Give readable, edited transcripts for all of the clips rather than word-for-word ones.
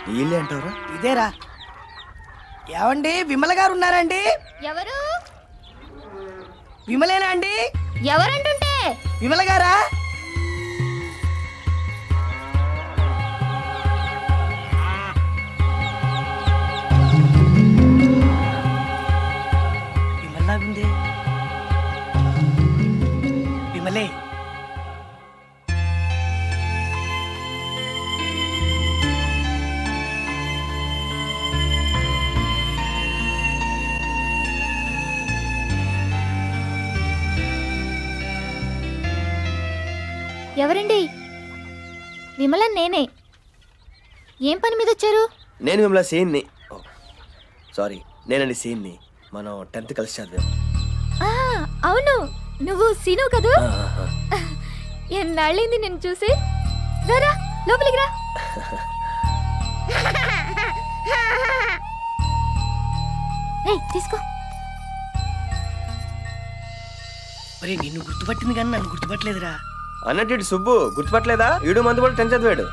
వీళ్ళే అంటారా? ఇదేరా. ఏమండి విమల గారు ఉన్నారండి? ఎవరు? విమలేనా అండి? ఎవరంటుంటే విమల గారా? విమల్లా ఉంది. విమలే. ఎవరండి? విమల నేనే. ఏం పని మీద వచ్చారు? నేను విమల సీన్ని. సారీ, నేనండి సీన్ని. మనం 10th కలిసి చదివాం. అవును, నువ్వు సీను కదూ? ఎన్నాళ్ళైంది నేను చూసి. రారా లోపలికి రా. తీసుకో. నిన్ను గుర్తుపట్టింది కానీ నన్ను గుర్తుపట్టలేదురా. అన్నట్టు సుబ్బు గుర్తుపట్టలేదా? ఈడు మందు కూడా 10th చదివాడు.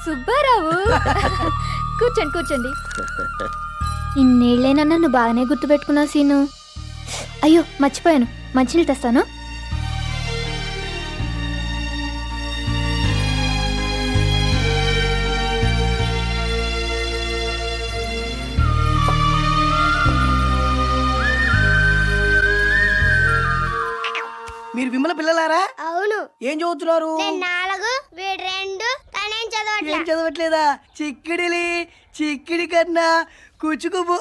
సుబ్బారావు. కూర్చోండి కూర్చోండి. ఇన్నేళ్ళైనా నన్ను బాగానే గుర్తుపెట్టుకున్నావు సీను. అయ్యో మర్చిపోయాను, మంచినీళ్ళు తెస్తాను. మీరు విమల పిల్లలారా? అవును. ఏం చదువుతున్నారు? 4 వీడు 2 తనేం చదవట్లేదు. ఏం చదవట్లేదా? చిక్కిడిలి చిక్కిడి కన్నా కూచుకుబు.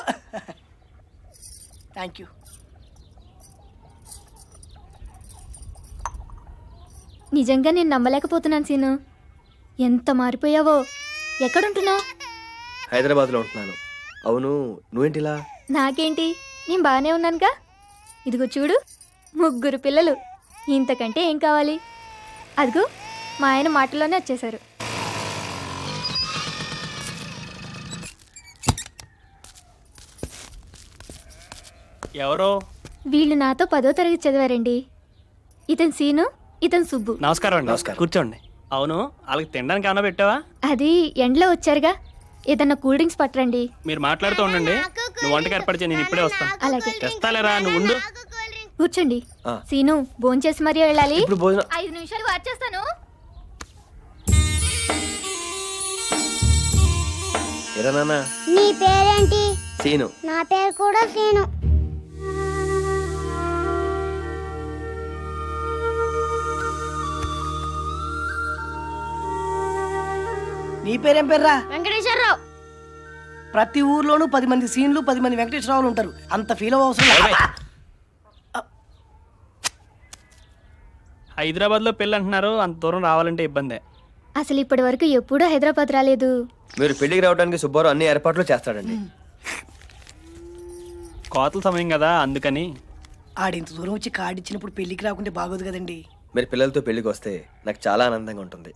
Thank you. నిజంగా నేను నమ్మలేకపోతున్నాను సీను. ఎంత మారిపోయావో. ఎక్కడుంటున్నావు? హైదరాబాద్లో ఉంటున్నాను. అవును, నువ్వేంటిలా? నాకేంటి, నేను బాగానే ఉన్నానుగా. ఇదిగో చూడు, 3 పిల్లలు. ఇంతకంటే ఏం కావాలి? అదిగో మా ఆయన మాటల్లోనే వచ్చేశారు. ఎవరో? వీళ్ళు నాతో 10వ తరగతి చదివారండి. ఇతను సీను, ఇతను సుబ్బు. నమస్కారం అండి. నమస్కారం. కూర్చోండి. అవును, వాళ్ళకి తినడానికి ఏమైనా పెట్టావా? అది ఎండలో వచ్చారుగా, ఏదన్నా కూల్ డ్రింక్స్ పట్టరండి. మీరు మాట్లాడుతూ ఉండండి, నువ్వు వంటకి ఏర్పాటు చేయి, నేను ఇప్పుడే వస్తాను. అలాగే. తెస్తాలేరా, నువ్వు ఉండు. కూర్చోండి. సీను, భోంచేసి మరీ వెళ్ళాలి. 5 నిమిషాలు వచ్చేస్తాను. ఎరా నాన్న? నీ పేరేంటి? సీను. నా పేరు కూడా సీను. నీ పేరేం పేర్రా? వెంకటేశ్వరరావు. ప్రతి ఊర్లోనూ 10 మంది సీన్లు 10 మంది వెంకటేశ్వరరావులు ఉంటారు. అంత ఫీల్ అవసరం లేదు. హైదరాబాద్లో పెళ్ళి అంటున్నారు, అంత దూరం రావాలంటే ఇబ్బందే. అసలు ఇప్పటి వరకు ఎప్పుడూ హైదరాబాద్ రాలేదు. మీరు పెళ్లికి రావడానికి సుబ్బారావు అన్ని ఏర్పాట్లు చేస్తాడండి. కోతల సమయం కదా, అందుకని. ఆడింత దూరం వచ్చి కార్డు ఇచ్చినప్పుడు పెళ్లికి రాకుంటే బాగోదు కదండి. మీరు పిల్లలతో పెళ్లికి వస్తే నాకు చాలా ఆనందంగా ఉంటుంది.